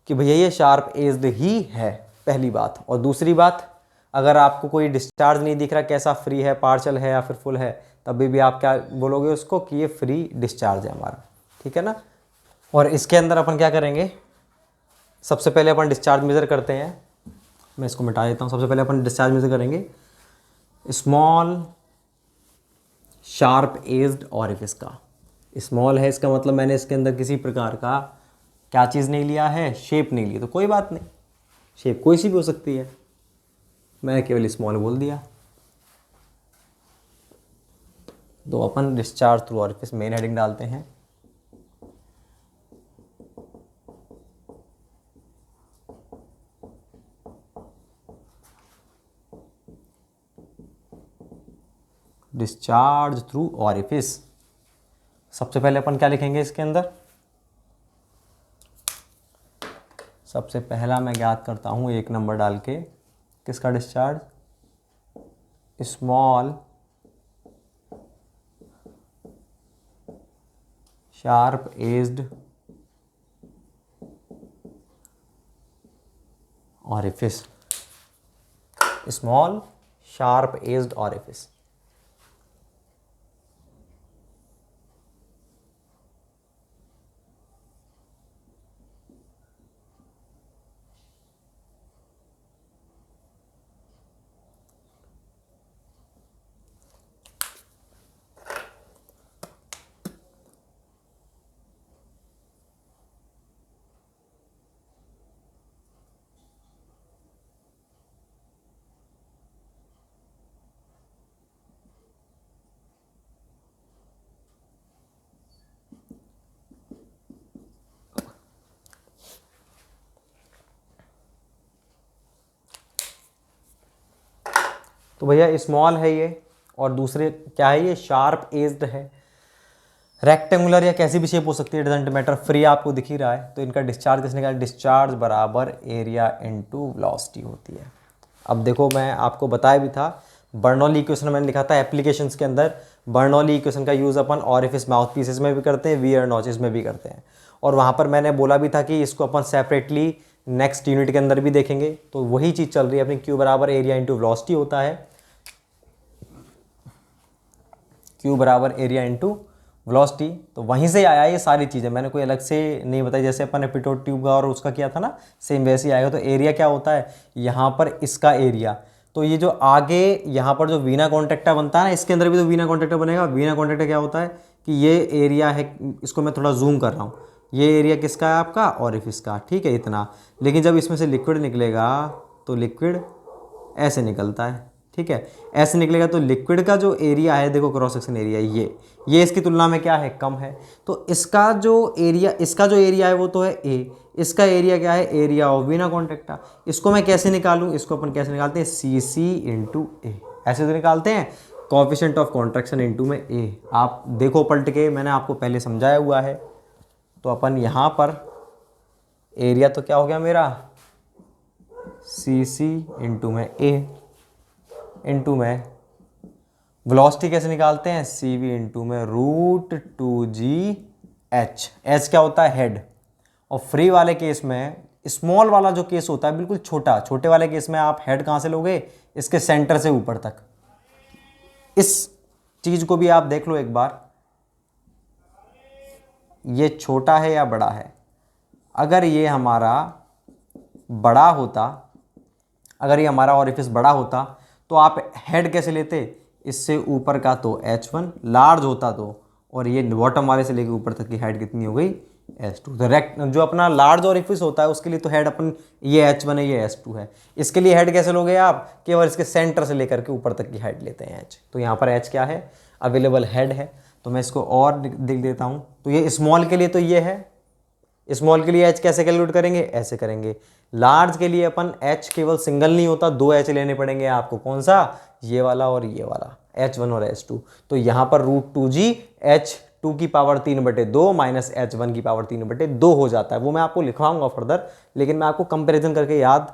कि भैया ये शार्प एज्ड ही है, पहली बात। और दूसरी बात, अगर आपको कोई डिस्चार्ज नहीं दिख रहा, कैसा फ्री है, पार्शल है या फिर फुल है, तभी भी आप क्या बोलोगे उसको कि ये फ्री डिस्चार्ज है हमारा। ठीक है ना। और इसके अंदर अपन क्या करेंगे, सबसे पहले अपन डिस्चार्ज मेज़र करते हैं। मैं इसको मिटा देता हूँ। सबसे पहले अपन डिस्चार्ज मेज़र करेंगे स्मॉल शार्प एज्ड ऑरिफिस का। स्मॉल है, इसका मतलब मैंने इसके अंदर किसी प्रकार का क्या चीज़ नहीं लिया है, शेप नहीं ली, तो कोई बात नहीं, शेप कोई सी भी हो सकती है, मैंने केवल स्मॉल बोल दिया। तो अपन discharge through orifice main heading डालते हैं। Discharge through orifice. सबसे पहले अपन क्या लिखेंगे इसके अंदर, सबसे पहला मैं ज्ञात करता हूँ 1 नंबर डाल के, किसका discharge, small sharp aged orifice. Small sharp aged orifice. तो भैया स्मॉल है ये, और दूसरे क्या है, ये शार्प एज्ड है। रेक्टेंगुलर या कैसी भी शेप हो सकती है, डजेंट मैटर, फ्री आपको दिख ही रहा है। तो इनका डिस्चार्ज किसने कहा, डिस्चार्ज बराबर एरिया इनटू वेलोसिटी होती है। अब देखो, मैं आपको बताया भी था, बर्नौली इक्वेशन मैंने लिखा था एप्लीकेशंस के अंदर। बर्नौली इक्वेशन का यूज़ अपन ऑरिफिस माउथ पीसेस में भी करते हैं, वियर नॉचेस में भी करते हैं। और वहाँ पर मैंने बोला भी था कि इसको अपन सेपरेटली नेक्स्ट यूनिट के अंदर भी देखेंगे। तो वही चीज़ चल रही है अपनी, क्यू बराबर एरिया इंटू वेलोसिटी होता है। क्यू बराबर एरिया इंटू वेलोसिटी, तो वहीं से आया ये सारी चीज़ें, मैंने कोई अलग से नहीं बताई। जैसे अपन ने पिटोट ट्यूब का और उसका किया था ना, सेम वैसे ही आएगा। तो एरिया क्या होता है, यहाँ पर इसका एरिया, तो ये जो आगे यहाँ पर जो वीना कॉन्ट्रैक्टा बनता है ना, इसके अंदर भी तो वीना कॉन्ट्रैक्टा बनेगा। वीना कॉन्ट्रैक्टा क्या होता है कि ये एरिया है, इसको मैं थोड़ा जूम कर रहा हूँ, ये एरिया किसका है आपका, ऑरिफिस का। ठीक है, इतना। लेकिन जब इसमें से लिक्विड निकलेगा तो लिक्विड ऐसे निकलता है। ठीक है, ऐसे निकलेगा तो लिक्विड का जो एरिया है, देखो क्रॉस सेक्शन एरिया, ये इसकी तुलना में क्या है, कम है। तो इसका जो एरिया है वो तो है ए, इसका एरिया क्या है, एरिया ऑफ वीना कॉन्ट्रैक्टा। इसको मैं कैसे निकालूं, इसको अपन कैसे निकालते हैं, सी सी इंटू ए, ऐसे तो निकालते हैं, कोएफिशिएंट ऑफ कॉन्ट्रैक्शन इंटू में ए। आप देखो पलट के, मैंने आपको पहले समझाया हुआ है। तो अपन यहाँ पर एरिया तो क्या हो गया मेरा, सी सी इंटू में ए, इंटू में वेलोसिटी कैसे निकालते हैं, सी वी इंटू में √2g h। एच क्या होता है, हेड। और फ्री वाले केस में, स्मॉल वाला जो केस होता है बिल्कुल छोटा, छोटे वाले केस में आप हेड कहाँ से लोगे, इसके सेंटर से ऊपर तक। इस चीज को भी आप देख लो एक बार, ये छोटा है या बड़ा है। अगर ये हमारा बड़ा होता, अगर ये हमारा ऑरिफिस बड़ा होता, तो आप हेड कैसे लेते, इससे ऊपर का तो H1 लार्ज होता तो, और ये बॉटम वाले से लेके ऊपर तक की हाइट कितनी हो गई, S2। तो रेक्ट जो अपना लार्ज ऑरिफिस होता है उसके लिए तो हेड अपन, ये H1 है, ये S2 है। इसके लिए हेड कैसे लोगे आप, केवल इसके सेंटर से लेकर के ऊपर तक की हाइट लेते हैं H। तो यहाँ पर H क्या है, अवेलेबल हेड है। तो मैं इसको और लिख देता हूँ। तो ये स्मॉल के लिए तो ये है, स्मॉल के लिए H कैसे कैलकुलेट करेंगे, ऐसे करेंगे। लार्ज के लिए अपन H केवल सिंगल नहीं होता, 2 H लेने पड़ेंगे आपको। कौन सा, ये वाला और ये वाला, H1 और H2। तो यहाँ पर √2g H 2 की पावर 3/2 माइनस H1 की पावर 3/2 हो जाता है। वो मैं आपको लिखवाऊंगा फर्दर, लेकिन मैं आपको कंपेरिजन करके याद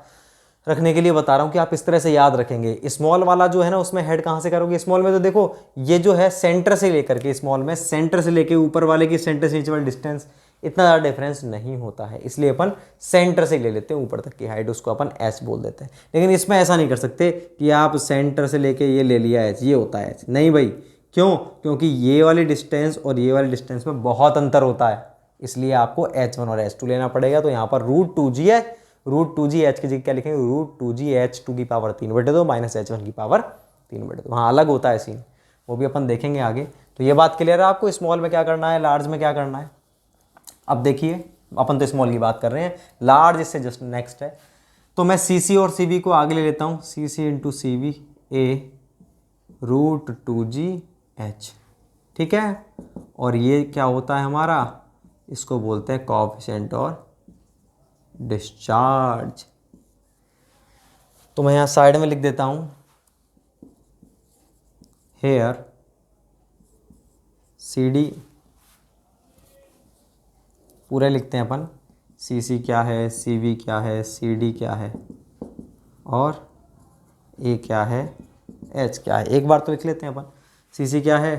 रखने के लिए बता रहा हूँ कि आप इस तरह से याद रखेंगे। स्मॉल वाला जो है ना, उसमें हेड कहाँ से करोगे? स्मॉल में तो देखो ये जो है सेंटर से लेकर के, स्मॉल में सेंटर से लेके ऊपर वाले की सेंटर से नीचे वाला डिस्टेंस इतना ज़्यादा डिफरेंस नहीं होता है, इसलिए अपन सेंटर से ले लेते हैं ऊपर तक की हाइट, उसको अपन एच बोल देते हैं। लेकिन इसमें ऐसा नहीं कर सकते कि आप सेंटर से लेके ये ले लिया एच, ये होता है एच, नहीं भाई। क्यों? क्योंकि ये वाली डिस्टेंस और ये वाली डिस्टेंस में बहुत अंतर होता है, इसलिए आपको H1 और H2 लेना पड़ेगा। तो यहाँ पर √2g है, √2g h की जगह क्या लिखेंगे? √2g H2 की पावर 3/2 माइनस H1 की पावर 3/2। हाँ, अलग होता है सीन, वो भी अपन देखेंगे आगे। तो ये बात क्लियर है आपको, स्मॉल में क्या करना है, लार्ज में क्या करना है। अब देखिए, अपन तो स्मॉल की बात कर रहे हैं, लार्ज इससे जस्ट नेक्स्ट है। तो मैं CC और CV को आगे ले लेता हूँ, CC into CV A √2g H, ठीक है। और ये क्या होता है हमारा, इसको बोलते हैं कोएफिशिएंट और डिस्चार्ज। तो मैं यहाँ साइड में लिख देता हूँ, हेयर CD पूरे लिखते हैं अपन, CC क्या है, CV क्या है, CD क्या है और A क्या है, H क्या है। एक बार तो लिख लेते हैं अपन, CC क्या है,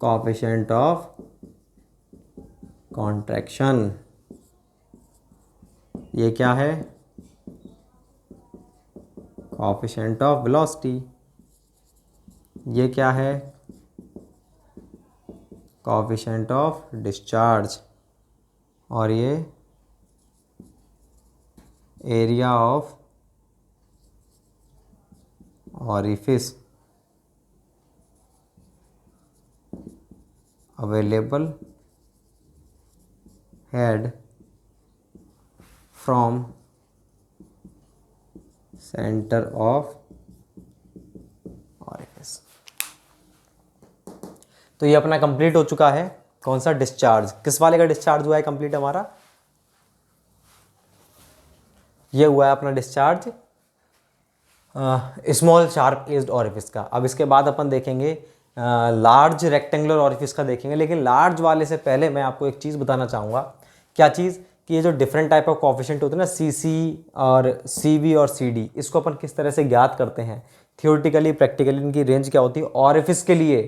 कोएफिशिएंट ऑफ कॉन्ट्रैक्शन। ये क्या है, कोएफिशिएंट ऑफ वेलोसिटी। ये क्या है, कोएफिशिएंट ऑफ डिस्चार्ज। और ये area of orifice available head from centre of orifice. तो ये अपना कंप्लीट हो चुका है। कौन सा? डिस्चार्ज। किस वाले का डिस्चार्ज हुआ है कंप्लीट हमारा? ये हुआ है अपना discharge small sharp aged orifice का। अब इसके बाद अपन देखेंगे लार्ज रेक्टेंगुलर ऑरिफिस का देखेंगे, लेकिन लार्ज वाले से पहले मैं आपको एक चीज़ बताना चाहूँगा। क्या चीज़? कि ये जो डिफरेंट टाइप ऑफ कोएफिशिएंट होते हैं ना, CC और CV और CD, इसको अपन किस तरह से ज्ञात करते हैं थियोरेटिकली, प्रैक्टिकली इनकी रेंज क्या होती है। ऑरिफिस के लिए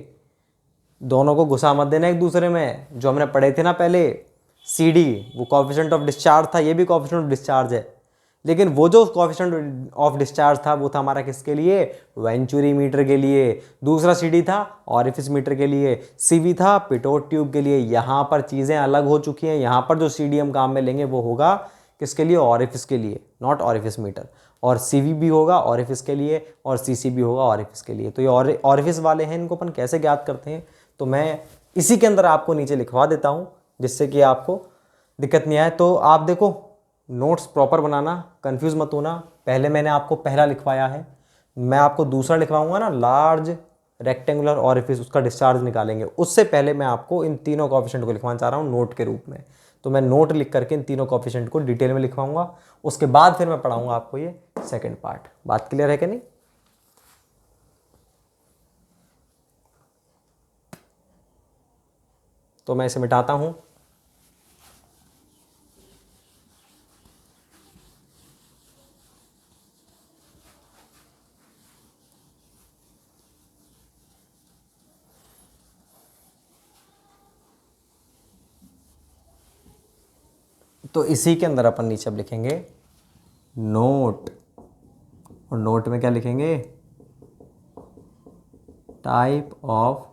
दोनों को घुसा मत देना एक दूसरे में, जो हमने पढ़े थे ना पहले, CD वो कोएफिशिएंट ऑफ डिस्चार्ज था, ये भी कोएफिशिएंट ऑफ डिस्चार्ज है, लेकिन वो जो कोएफिशिएंट ऑफ डिस्चार्ज था वो था हमारा किसके लिए? वेंचुरी मीटर के लिए। दूसरा CD था ऑरिफिस मीटर के लिए, CV था पिटोट ट्यूब के लिए। यहाँ पर चीज़ें अलग हो चुकी हैं। यहाँ पर जो CD हम काम में लेंगे वो होगा किसके लिए? ऑरिफिस के लिए, नॉट ऑरिफिस मीटर। और CV भी होगा ऑरिफिस के लिए और CC भी होगा ऑरिफिस के लिए। तो ये ऑरिफिस वाले हैं, इनको अपन कैसे ज्ञात करते हैं, तो मैं इसी के अंदर आपको नीचे लिखवा देता हूँ, जिससे कि आपको दिक्कत नहीं आए। तो आप देखो, नोट्स प्रॉपर बनाना, कंफ्यूज मत होना। पहले मैंने आपको पहला लिखवाया है, मैं आपको दूसरा लिखवाऊंगा ना, लार्ज रेक्टेंगुलर ऑरिफिस, उसका डिस्चार्ज निकालेंगे। उससे पहले मैं आपको इन तीनों कोएफिशिएंट को लिखवाना चाह रहा हूँ नोट के रूप में। तो मैं नोट लिख करके इन तीनों कोएफिशिएंट को डिटेल में लिखवाऊंगा, उसके बाद फिर मैं पढ़ाऊंगा आपको ये सेकेंड पार्ट। बात क्लियर है कि नहीं? तो मैं इसे मिटाता हूँ। तो इसी के अंदर अपन नीचे अब लिखेंगे नोट, और नोट में क्या लिखेंगे? Type of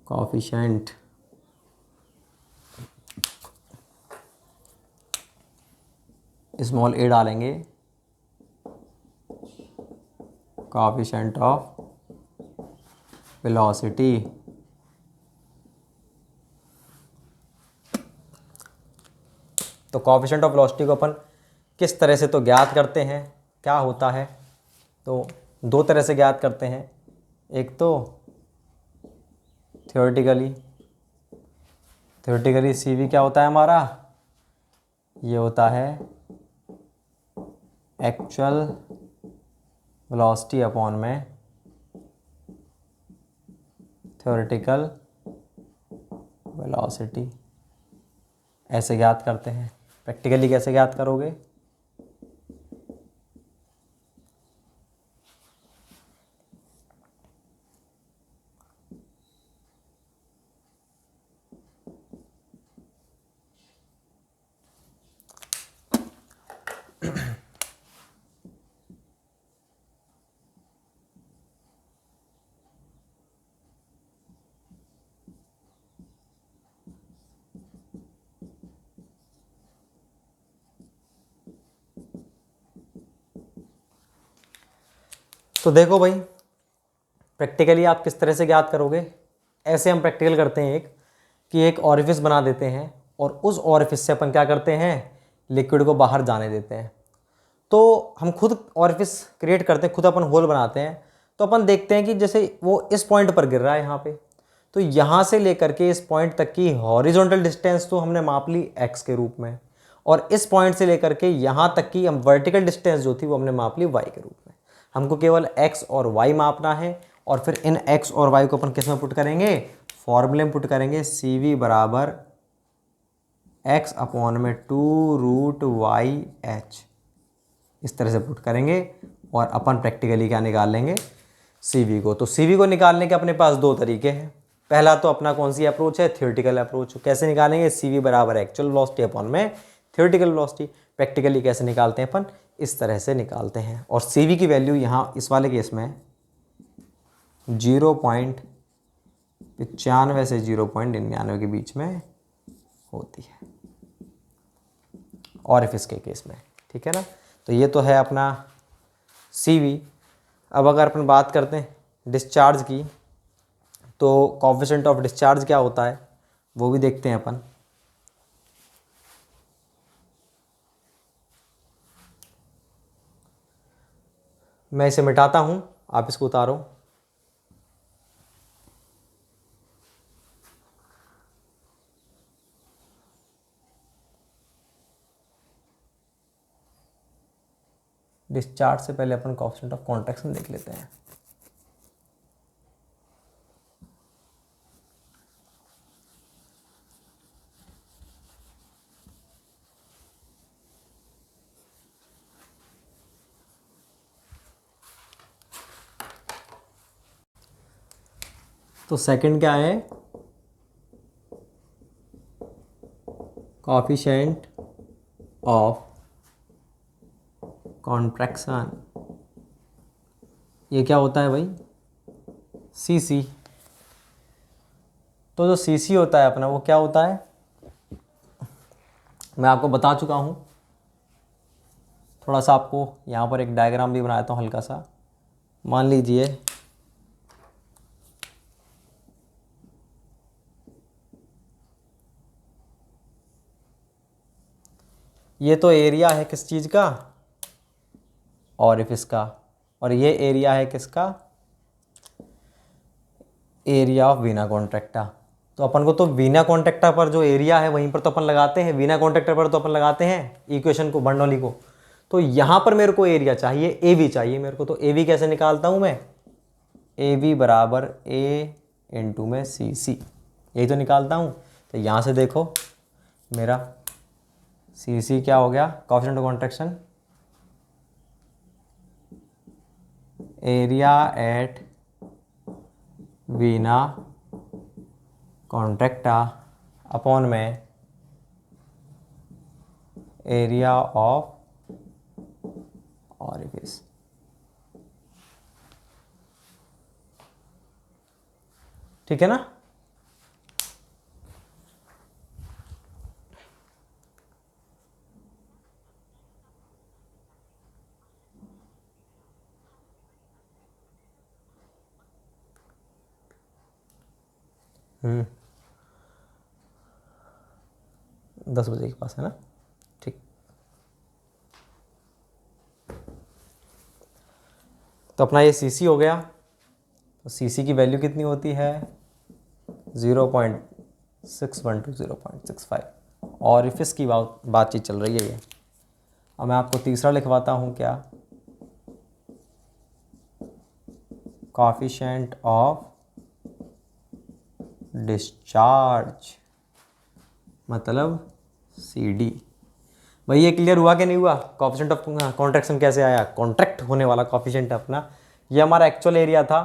coefficient. Small a डालेंगे, कोएफिशिएंट ऑफ वेलोसिटी। तो कोएफिशिएंट ऑफ वेलोसिटी को अपन किस तरह से तो ज्ञात करते हैं, क्या होता है? तो दो तरह से ज्ञात करते हैं। एक तो थियोरेटिकली CV क्या होता है हमारा? ये होता है एक्चुअल वेलोसिटी अपॉन में थ्योरेटिकल वेलोसिटी ऐसे ज्ञात करते हैं। प्रैक्टिकली कैसे ज्ञात करोगे? तो देखो भाई, प्रैक्टिकली आप किस तरह से ज्ञात करोगे? ऐसे हम प्रैक्टिकल करते हैं कि एक ऑरिफिस बना देते हैं और उस ऑरिफिस से अपन क्या करते हैं, लिक्विड को बाहर जाने देते हैं। तो हम खुद ऑरिफिस क्रिएट करते हैं, खुद अपन होल बनाते हैं। तो अपन देखते हैं कि जैसे वो इस पॉइंट पर गिर रहा है यहाँ पे, तो यहाँ से लेकर के इस पॉइंट तक की हॉरिजॉन्टल डिस्टेंस तो हमने माप ली x के रूप में, और इस पॉइंट से लेकर के यहाँ तक की हम वर्टिकल डिस्टेंस जो थी वो हमने माप ली y के रूप में। हमको केवल x और y मापना है, और फिर इन x और y को अपन किस में पुट करेंगे, फॉर्मूले में पुट करेंगे। CV बराबर x अपॉन में 2√YH, इस तरह से पुट करेंगे और अपन प्रैक्टिकली क्या निकाल लेंगे, CV को। तो CV को निकालने के अपने पास दो तरीके हैं। पहला तो अपना कौन सी अप्रोच है, थ्योरेटिकल अप्रोच। कैसे निकालेंगे, CV बराबर एक्चुअल वेलोसिटी अपॉन में थ्योरेटिकल वेलोसिटी। प्रैक्टिकली कैसे निकालते हैं अपन, इस तरह से निकालते हैं। और CV की वैल्यू यहाँ इस वाले केस में 0.95 से 0.99 के बीच में होती है ऑरिफिस के केस में, ठीक है ना। तो ये तो है अपना CV। अब अगर अपन बात करते हैं डिस्चार्ज की, तो कोएफिशिएंट ऑफ डिस्चार्ज क्या होता है वो भी देखते हैं अपन। मैं इसे मिटाता हूँ, आप इसको उतारो। डिस्चार्ज से पहले अपन कोएफिशिएंट ऑफ कॉन्ट्रैक्शन देख लेते हैं। तो सेकंड क्या है, कोएफिशिएंट ऑफ कॉन्ट्रैक्शन। ये क्या होता है भाई, CC। तो जो CC होता है अपना वो क्या होता है, मैं आपको बता चुका हूँ। थोड़ा सा आपको यहाँ पर एक डायग्राम भी बनाता हूँ हल्का सा। मान लीजिए ये तो एरिया है किस चीज़ का, ऑरिफिस का, और ये एरिया है किसका, एरिया ऑफ वीना कॉन्ट्रैक्टा। तो अपन को तो वीना कॉन्ट्रैक्टा पर जो एरिया है वहीं पर तो अपन लगाते हैं, वीना कॉन्ट्रैक्टा पर तो अपन लगाते हैं इक्वेशन को, बर्नौली को। तो यहाँ पर मेरे को एरिया चाहिए, AB चाहिए मेरे को। तो AB कैसे निकालता हूँ मैं, AB बराबर A इंटू में CC, यही तो निकालता हूँ। तो यहाँ से देखो मेरा CC क्या हो गया, coefficient of contraction, area at Veena contracta upon में एरिया ऑफ ऑरिफिस। ठीक है ना। हम्म, 10 बजे के पास है ना, ठीक। तो अपना ये CC हो गया। तो CC की वैल्यू कितनी होती है, 0.61 to 0.65। ऑरिफिस की बातचीत चल रही है ये। अब मैं आपको तीसरा लिखवाता हूँ क्या, कोएफिशिएंट ऑफ डिस्चार्ज मतलब CD। भाई ये क्लियर हुआ कि नहीं हुआ? कोएफिशिएंट ऑफ कॉन्ट्रैक्शन कैसे आया? कॉन्ट्रैक्ट होने वाला कोएफिशिएंट है अपना। ये हमारा एक्चुअल एरिया था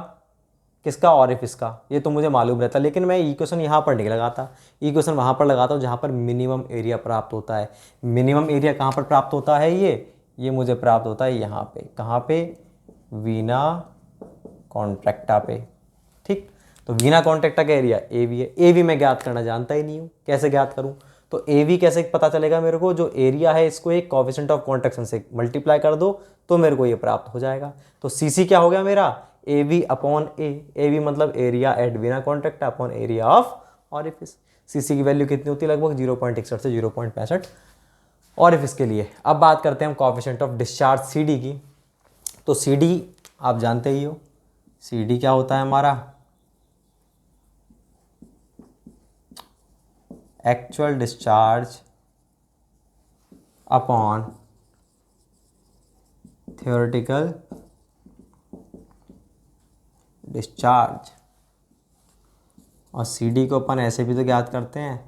किसका? ऑरिफिस का। ये तो मुझे मालूम रहता, लेकिन मैं इक्वेशन यहाँ पर नहीं लगाता, इक्वेशन वहाँ पर लगाता हूँ जहाँ पर मिनिमम एरिया प्राप्त होता है। मिनिमम एरिया कहाँ पर प्राप्त होता है? ये मुझे प्राप्त होता है यहाँ पे। कहाँ पे? वीना कॉन्ट्रैक्टा पे। ठीक, तो वीना कॉन्ट्रैक्टा का एरिया AV है। AV मैं ज्ञात करना जानता ही नहीं हूँ, कैसे ज्ञात करूँ? तो AV कैसे पता चलेगा मेरे को? जो एरिया है इसको एक कोएफिशिएंट ऑफ कॉन्ट्रैक्शन से मल्टीप्लाई कर दो तो मेरे को ये प्राप्त हो जाएगा। तो CC क्या हो गया मेरा? AV upon A। AV मतलब area at Veena contracta upon area of orifice. CC की वैल्यू कितनी होती है? लगभग 0.61 से 0.65 ऑरिफिस के लिए। अब बात करते हैं हम कोएफिशिएंट ऑफ डिस्चार्ज CD की। तो CD आप जानते ही हो, CD क्या होता है हमारा? Actual discharge upon theoretical discharge. और CD को अपन ऐसे भी तो ज्ञात करते हैं,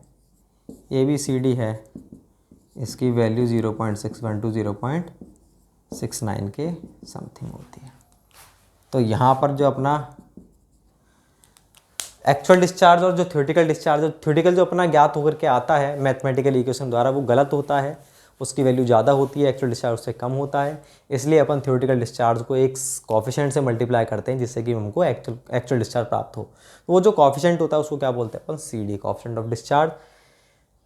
ABCD है, इसकी वैल्यू 0.61 to 0.69 के समथिंग होती है। तो यहाँ पर जो अपना एक्चुअल डिस्चार्ज और जो थ्योरेटिकल डिस्चार्ज, थ्योरेटिकल जो अपना ज्ञात होकर के आता है मैथमेटिकल इक्वेशन द्वारा, वो गलत होता है, उसकी वैल्यू ज़्यादा होती है, एक्चुअल डिस्चार्ज उससे कम होता है। इसलिए अपन थ्योरेटिकल डिस्चार्ज को एक कोएफिशिएंट से मल्टीप्लाई करते हैं जिससे कि हमको एक्चुअल डिस्चार्ज प्राप्त हो। तो वो जो कोएफिशिएंट होता है उसको क्या बोलते हैं अपन? CD, coefficient of discharge.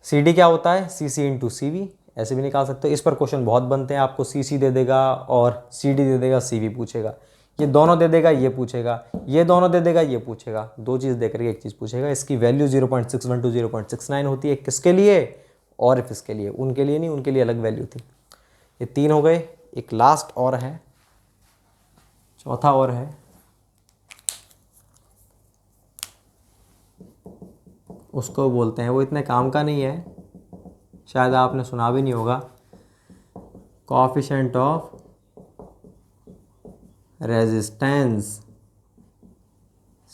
CD क्या होता है? CC into CV। ऐसे भी निकाल सकते हो। इस पर क्वेश्चन बहुत बनते हैं, आपको CC दे देगा और CD दे देगा, CV पूछेगा। ये दोनों दे देगा, ये पूछेगा, ये दोनों दे देगा, ये पूछेगा। दो चीज़ दे करके एक चीज़ पूछेगा। इसकी वैल्यू 0.61 to 0.69 होती है। किसके लिए? ऑरिफिस के लिए। उनके लिए नहीं, उनके लिए अलग वैल्यू थी। ये 3 हो गए। एक लास्ट और है, चौथा और है, उसको बोलते हैं, वो इतने काम का नहीं है, शायद आपने सुना भी नहीं होगा, कोएफिशिएंट ऑफ रेजिस्टेंस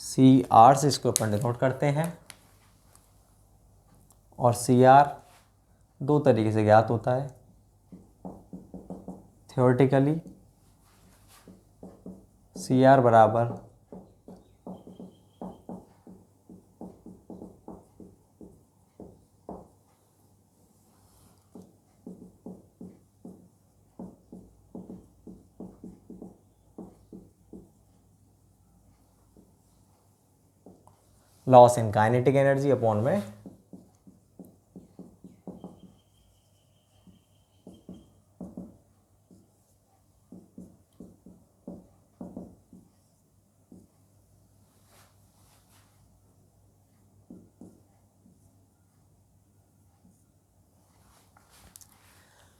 CR से इसको अपन डिनोट करते हैं। और CR दो तरीके से ज्ञात होता है, थ्योरेटिकली CR बराबर loss in kinetic energy upon में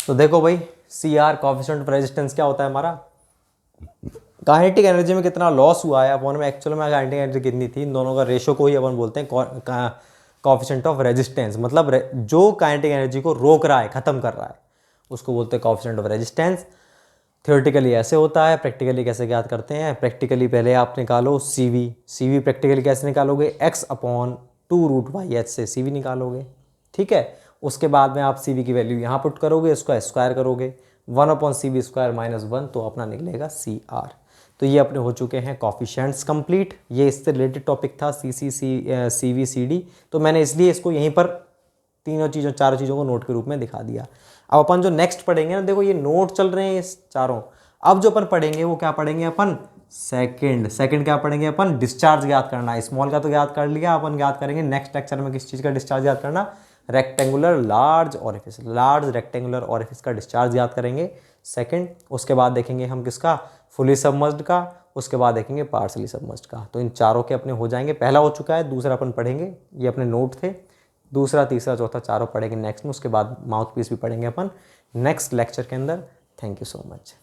तो देखो भाई, CR कोएफिशिएंट ऑफ रेजिस्टेंस क्या होता है हमारा? काइनेटिक एनर्जी में कितना लॉस हुआ है अपॉन में एक्चुअल में काइनेटिक एनर्जी कितनी थी, इन दोनों का रेशो को ही अपन बोलते हैं कोएफिशिएंट ऑफ रेजिस्टेंस। मतलब जो काइनेटिक एनर्जी को रोक रहा है, खत्म कर रहा है, उसको बोलते हैं कोएफिशिएंट ऑफ रेजिस्टेंस। थ्योरेटिकली ऐसे होता है, प्रैक्टिकली कैसे ज्ञात करते हैं? प्रैक्टिकली पहले आप निकालो CV प्रैक्टिकली कैसे निकालोगे? x अपॉन 2√y(h) से CV निकालोगे। ठीक है, उसके बाद में आप CV की वैल्यू यहाँ पुट करोगे, इसको स्क्वायर करोगे, 1/CV² - 1, तो अपना निकलेगा CR। तो ये अपने हो चुके हैं कोएफिशिएंट्स कंप्लीट। ये इससे रिलेटेड टॉपिक था CC CV CD, तो मैंने इसलिए इसको यहीं पर चारों चीज़ों को नोट के रूप में दिखा दिया। अब अपन जो नेक्स्ट पढ़ेंगे ना, देखो ये नोट चल रहे हैं इस चारों। अब जो अपन पढ़ेंगे वो क्या पढ़ेंगे अपन? सेकंड क्या पढ़ेंगे अपन? डिस्चार्ज ज्ञात करना। स्मॉल का तो ज्ञात कर लिया, अपन ज्ञात करेंगे नेक्स्ट लेक्चर में किस चीज़ का डिस्चार्ज ज्ञात करना? Rectangular large orifice, large rectangular orifice का डिस्चार्ज ज्ञात करेंगे सेकंड। उसके बाद देखेंगे हम किसका? फुली सबमर्ज्ड का। उसके बाद देखेंगे पार्शली सबमर्ज्ड का। तो इन चारों के अपने हो जाएंगे। पहला हो चुका है, दूसरा अपन पढ़ेंगे, ये अपने नोट थे। दूसरा, तीसरा, चौथा चारों पढ़ेंगे नेक्स्ट में। उसके बाद माउथ पीस भी पढ़ेंगे अपन नेक्स्ट लेक्चर के अंदर। Thank you so much.